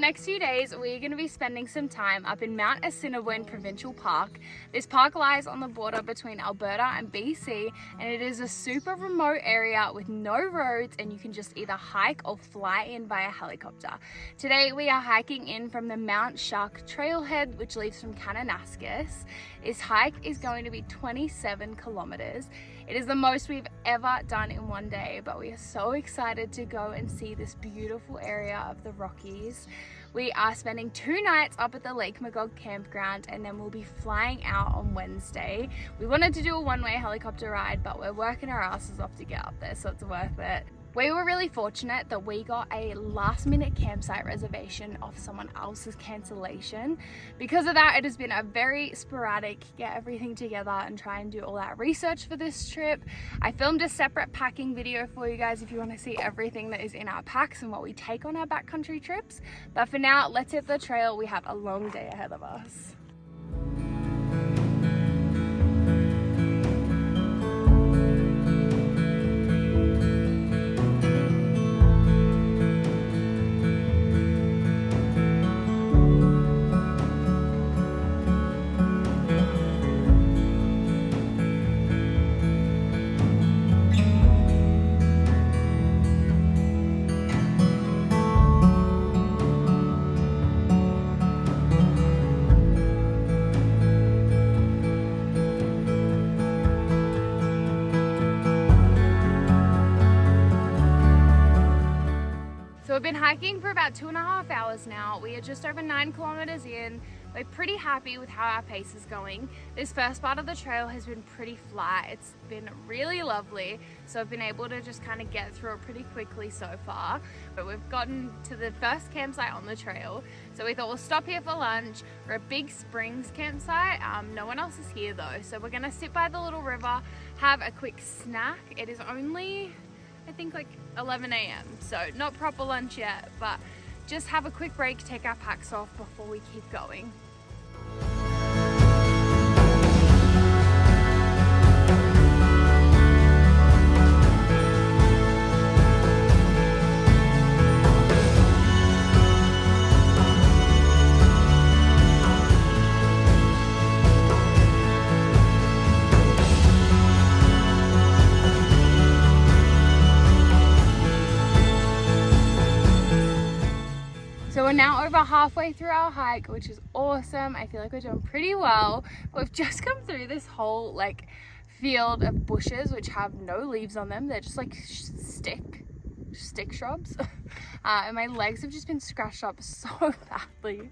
next few days, we're going to be spending some time up in Mount Assiniboine Provincial Park. This park lies on the border between Alberta and BC, and it is a super remote area with no roads, and you can just either hike or fly in via helicopter. Today we are hiking in from the Mount Shark trailhead, which leaves from Kananaskis. This hike is going to be 27 kilometers. It is the most we've ever done in one day, but we are so excited to go and see this beautiful area of the Rockies. We are spending 2 nights up at the Lake Magog campground, and then we'll be flying out on Wednesday. We wanted to do a one-way helicopter ride, but we're working our asses off to get up there, so it's worth it. We were really fortunate that we got a last-minute campsite reservation off someone else's cancellation. Because of that, it has been a very sporadic get everything together and try and do all that research for this trip. I filmed a separate packing video for you guys if you want to see everything that is in our packs and what we take on our backcountry trips. But for now, let's hit the trail. We have a long day ahead of us. So we've been hiking for about 2.5 hours now. We are just over 9 kilometers in. We're pretty happy with how our pace is going. This first part of the trail has been pretty flat. It's been really lovely. So I've been able to just kind of get through it pretty quickly so far. But we've gotten to the first campsite on the trail. So we thought we'll stop here for lunch. We're at Big Springs campsite. No one else is here though. So we're gonna sit by the little river, have a quick snack. It is only, I think, like 11 a.m. so not proper lunch yet, but just have a quick break, take our packs off before we keep going. So we're now over halfway through our hike, which is awesome. I feel like we're doing pretty well. We've just come through this whole like field of bushes which have no leaves on them. They're just like stick shrubs. And my legs have just been scratched up so badly.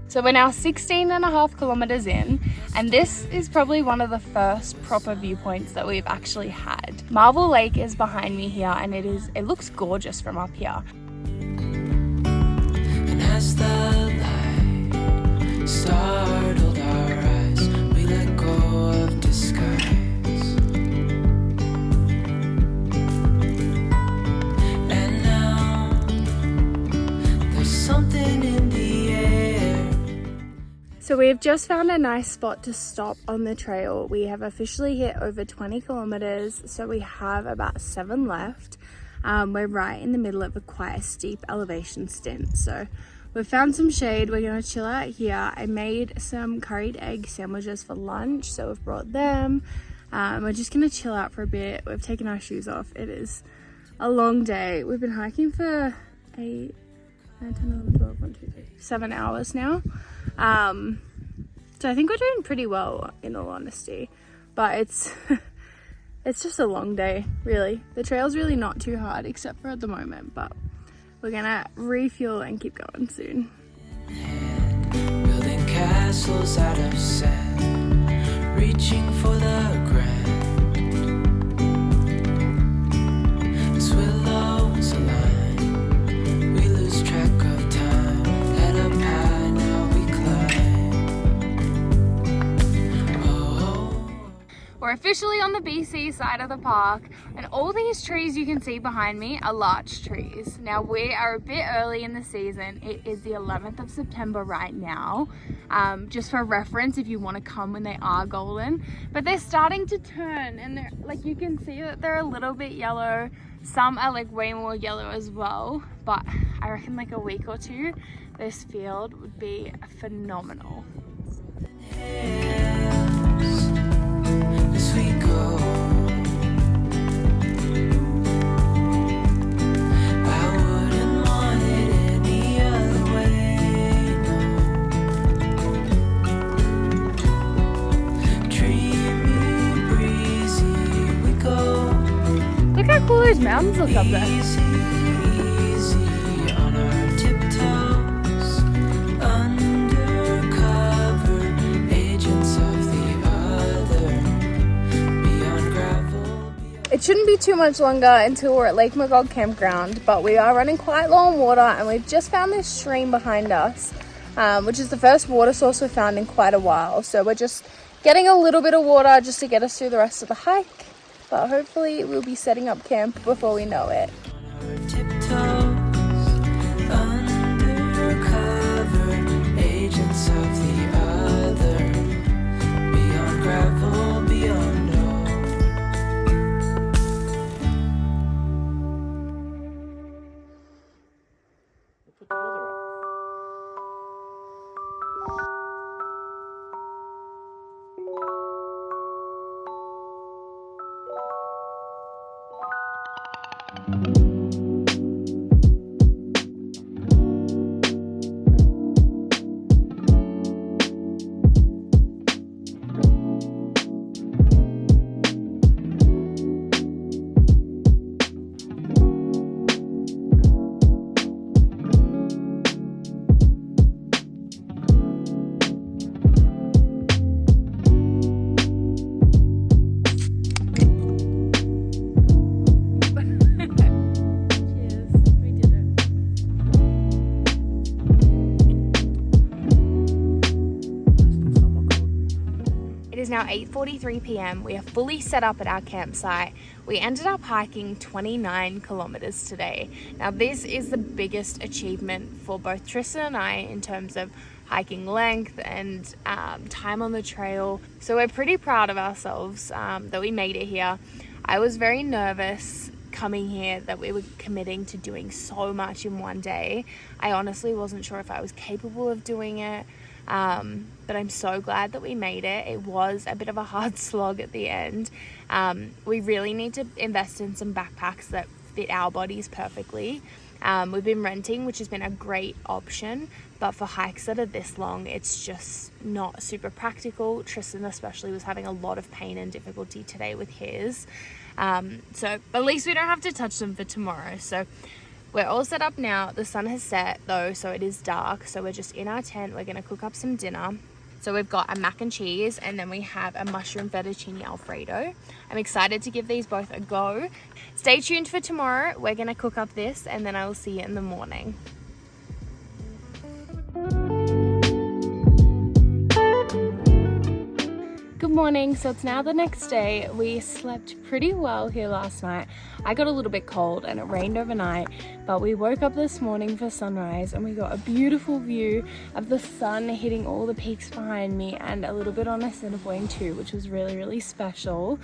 So we're now 16.5 kilometers in, and this is probably one of the first proper viewpoints that we've actually had. Marble Lake is behind me here, and it looks gorgeous from up here. And as the light startled our eyes, we let go of disguise. And now there's something in the air. So we've just found a nice spot to stop on the trail. We have officially hit over 20 kilometers, so we have about 7 left. We're right in the middle of quite a steep elevation stint, so we've found some shade. We're gonna chill out here. I made some curried egg sandwiches for lunch, so we've brought them. We're just gonna chill out for a bit. We've taken our shoes off. It is a long day. We've been hiking for 8, 9, 10, 11, 12, 1, 2, 3, 7 hours now. So I think we're doing pretty well, in all honesty, but it's just a long day, really. The trail's really not too hard except for at the moment, but we're gonna refuel and keep going soon. Building castles out of sand, reaching for the grand. As willows align, we lose track of time. Head up high, now we climb. We're officially officially on the BC side of the park, and all these trees you can see behind me are larch trees. Now we are a bit early in the season. It is the 11th of September right now, just for reference if you want to come when they are golden, but they're starting to turn, and they're like, you can see that they're a little bit yellow. Some are like way more yellow as well, but I reckon like a week or two this field would be phenomenal. Look how cool those mountains look up there. It shouldn't be too much longer until we're at Lake Magog Campground, but we are running quite low on water, and we've just found this stream behind us, which is the first water source we've found in quite a while. So we're just getting a little bit of water just to get us through the rest of the hike, but hopefully we'll be setting up camp before we know it. Now 8:43 p.m. We are fully set up at our campsite. We ended up hiking 29 kilometers today. Now this is the biggest achievement for both Tristan and I in terms of hiking length and time on the trail. So we're pretty proud of ourselves that we made it here. I was very nervous coming here that we were committing to doing so much in one day. I honestly wasn't sure if I was capable of doing it. But I'm so glad that we made it. It was a bit of a hard slog at the end. We really need to invest in some backpacks that fit our bodies perfectly. We've been renting, which has been a great option, but for hikes that are this long, it's just not super practical. Tristan especially was having a lot of pain and difficulty today with his. So at least we don't have to touch them for tomorrow. So we're all set up now. The sun has set though, so it is dark. So we're just in our tent. We're gonna cook up some dinner. So we've got a mac and cheese, and then we have a mushroom fettuccine alfredo. I'm excited to give these both a go. Stay tuned for tomorrow. We're gonna cook up this, and then I will see you in the morning. Good morning. So it's now the next day. We slept pretty well here last night. I got a little bit cold and it rained overnight, but we woke up this morning for sunrise and we got a beautiful view of the sun hitting all the peaks behind me and a little bit on Assiniboine too, which was really, really special.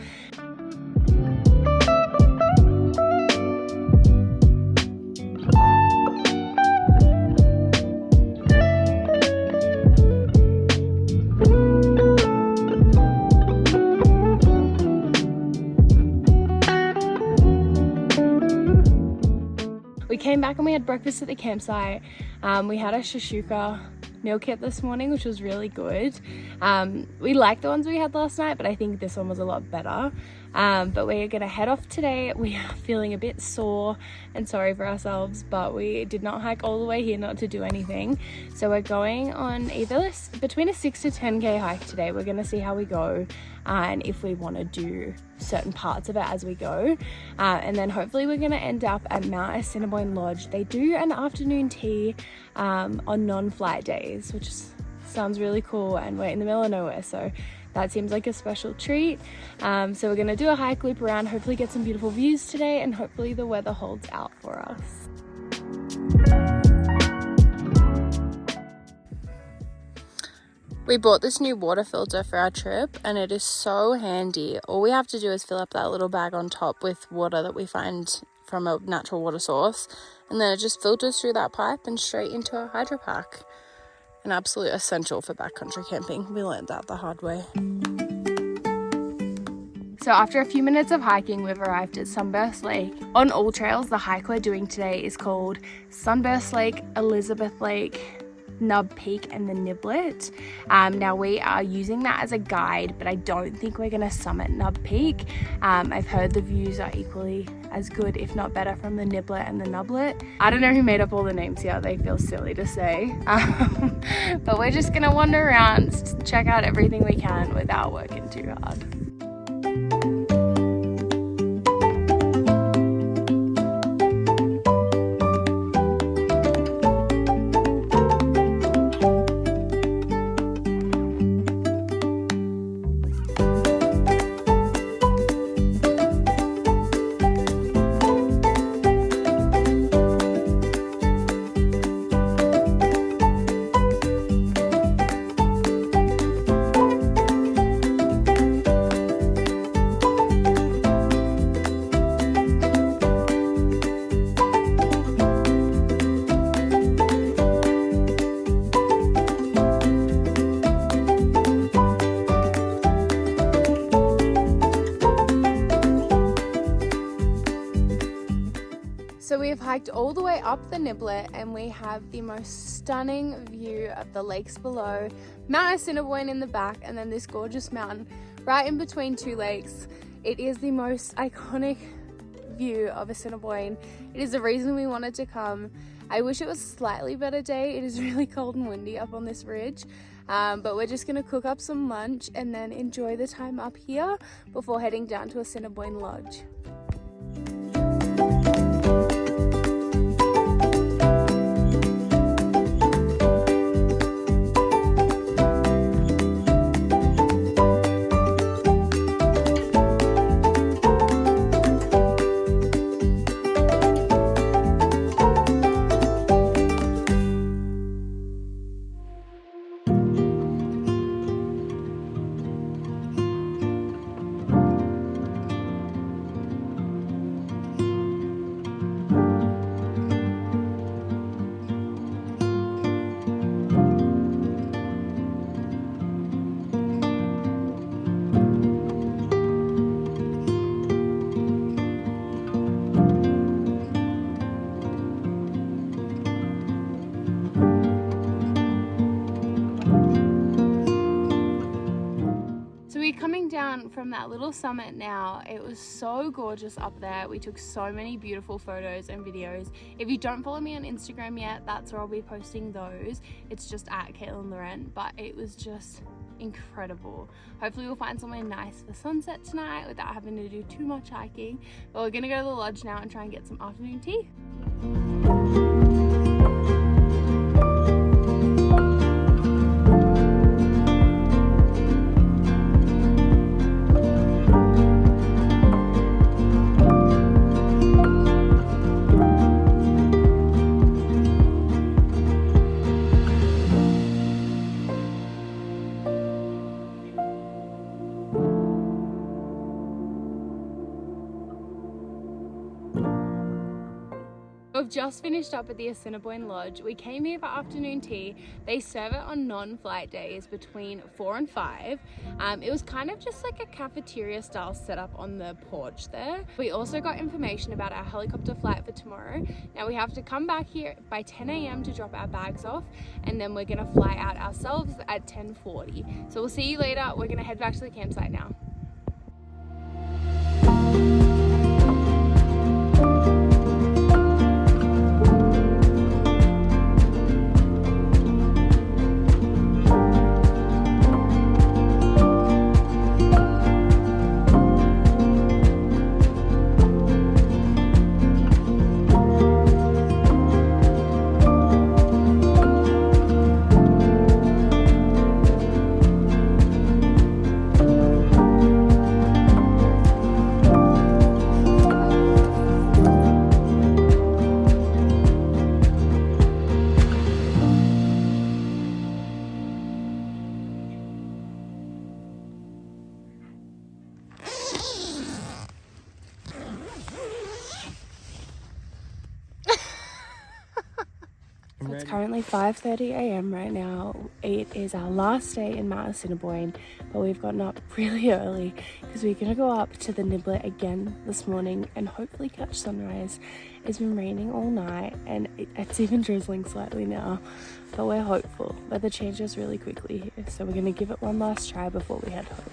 We came back and we had breakfast at the campsite. We had a shashuka meal kit this morning, which was really good. We liked the ones we had last night, but I think this one was a lot better. But we're gonna head off today. We are feeling a bit sore and sorry for ourselves, but we did not hike all the way here not to do anything. So we're going on either between a 6 to 10k hike today. We're gonna see how we go and if we want to do certain parts of it as we go. And then hopefully we're gonna end up at Mount Assiniboine Lodge. They do an afternoon tea on non-flight days, which sounds really cool, and we're in the middle of nowhere, so that seems like a special treat. So we're gonna do a hike, loop around, hopefully get some beautiful views today, and hopefully the weather holds out for us. We bought this new water filter for our trip and it is so handy. All we have to do is fill up that little bag on top with water that we find from a natural water source, and then it just filters through that pipe and straight into our hydro pack. An absolute essential for backcountry camping. We learned that the hard way. So after a few minutes of hiking, we've arrived at Sunburst Lake. On all trails, the hike we're doing today is called Sunburst Lake, Elizabeth Lake, Nub Peak and the Nublet. Now we are using that as a guide, but I don't think we're going to summit Nub Peak. I've heard the views are equally as good, if not better, from the Nublet and the Nublet. I don't know who made up all the names here. They feel silly to say. But we're just going to wander around, check out everything we can without working too hard. So we've hiked all the way up the Nublet and we have the most stunning view of the lakes below, Mount Assiniboine in the back, and then this gorgeous mountain right in between two lakes. It is the most iconic view of Assiniboine. It is the reason we wanted to come. I wish it was a slightly better day. It is really cold and windy up on this ridge. But we're just gonna cook up some lunch and then enjoy the time up here before heading down to Assiniboine Lodge. Coming down from that little summit now, it was so gorgeous up there. We took so many beautiful photos and videos. If you don't follow me on Instagram yet, that's where I'll be posting those. It's just at Caitlin Laurent, but it was just incredible. Hopefully we'll find somewhere nice for sunset tonight without having to do too much hiking. But we're gonna go to the lodge now and try and get some afternoon tea. We've just finished up at the Assiniboine Lodge. We came here for afternoon tea. They serve it on non-flight days between 4 and 5. It was kind of just like a cafeteria style setup on the porch there. We also got information about our helicopter flight for tomorrow. Now we have to come back here by 10 a.m. to drop our bags off, and then we're gonna fly out ourselves at 10:40. So we'll see you later. We're gonna head back to the campsite now. It's currently 5:30 a.m. right now. It is our last day in Mount Assiniboine, but we've gotten up really early because we're going to go up to the Nublet again this morning and hopefully catch sunrise. It's been raining all night and it's even drizzling slightly now, but we're hopeful. Weather changes really quickly here, so we're going to give it one last try before we head home.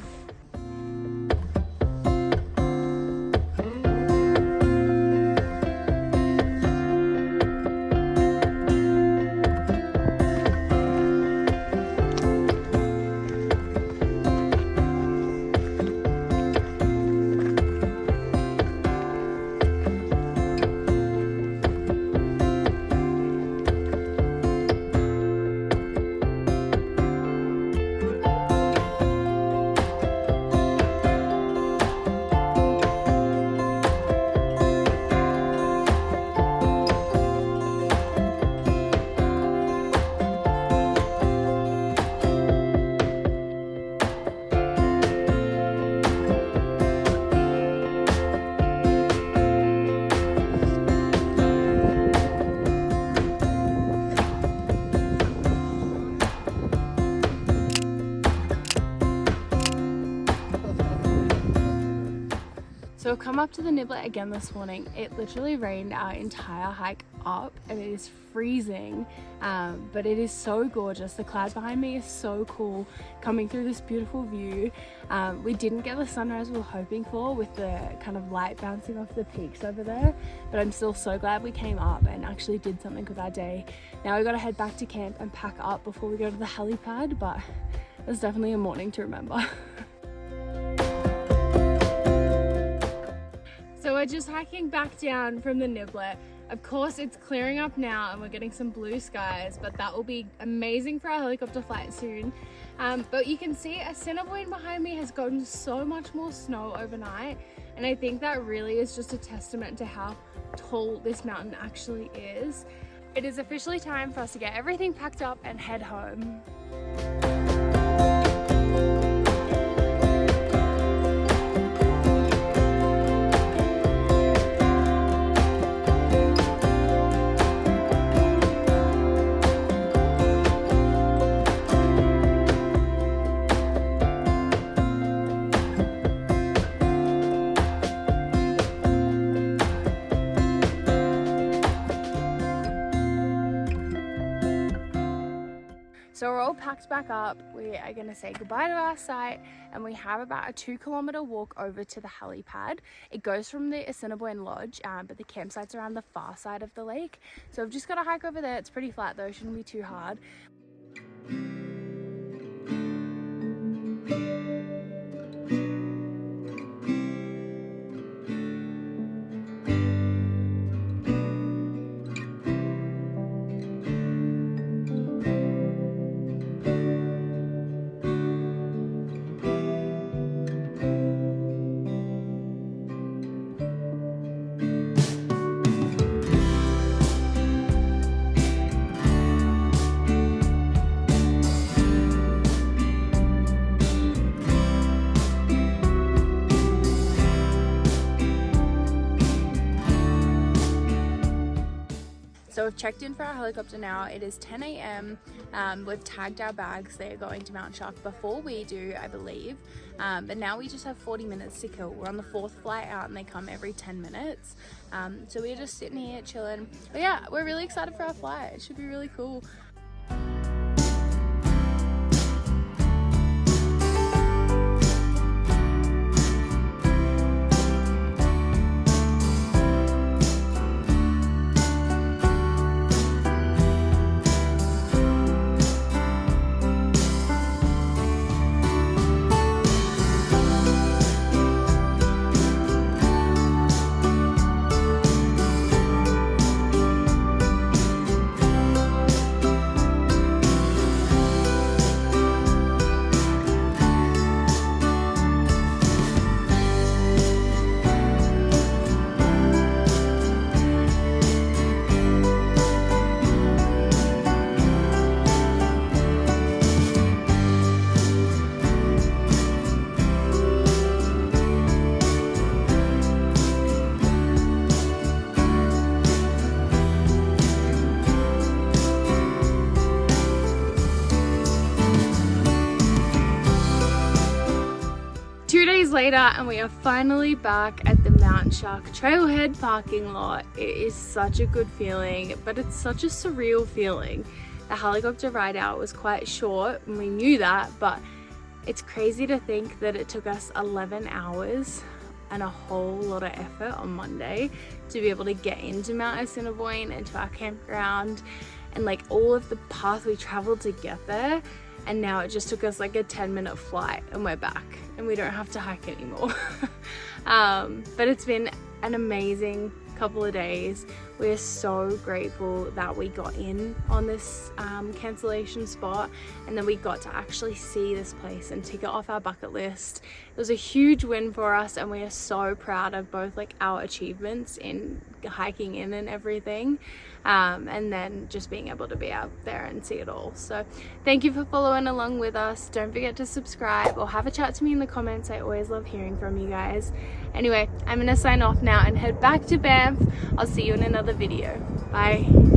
So we've come up to the Nublet again this morning. It literally rained our entire hike up and it is freezing, but it is so gorgeous. The clouds behind me is so cool, coming through this beautiful view. We didn't get the sunrise we were hoping for with the kind of light bouncing off the peaks over there, but I'm still so glad we came up and actually did something with our day. Now we got to head back to camp and pack up before we go to the helipad, but it's definitely a morning to remember. So we're just hiking back down from the Nublet. Of course it's clearing up now and we're getting some blue skies, but that will be amazing for our helicopter flight soon. But you can see Assiniboine behind me has gotten so much more snow overnight, and I think that really is just a testament to how tall this mountain actually is. It is officially time for us to get everything packed up and head home. So we're all packed back up. We are going to say goodbye to our site, and we have about a 2-kilometre walk over to the helipad. It goes from the Assiniboine Lodge, but the campsite's around the far side of the lake. So we've just got to hike over there. It's pretty flat though, shouldn't be too hard. So we've checked in for our helicopter now. It is 10 a.m. We've tagged our bags. They are going to Mount Shark before we do, I believe. But now we just have 40 minutes to kill. We're on the 4th flight out and they come every 10 minutes. So we're just sitting here chilling. But yeah, we're really excited for our flight. It should be really cool. later and we are finally back at the Mount Shark Trailhead parking lot. It is such a good feeling, but it's such a surreal feeling. The helicopter ride out was quite short and we knew that, but it's crazy to think that it took us 11 hours and a whole lot of effort on Monday to be able to get into Mount Assiniboine and to our campground, and like all of the path we traveled to get there. And now it just took us like a 10-minute flight and we're back and we don't have to hike anymore. But it's been an amazing couple of days. We're so grateful that we got in on this cancellation spot and then we got to actually see this place and tick it off our bucket list. It was a huge win for us and we are so proud of both like our achievements in hiking in and everything, and then just being able to be out there and see it all. So thank you for following along with us. Don't forget to subscribe or have a chat to me in the comments. I always love hearing from you guys. Anyway, I'm gonna sign off now and head back to Banff. I'll see you in another video. Bye.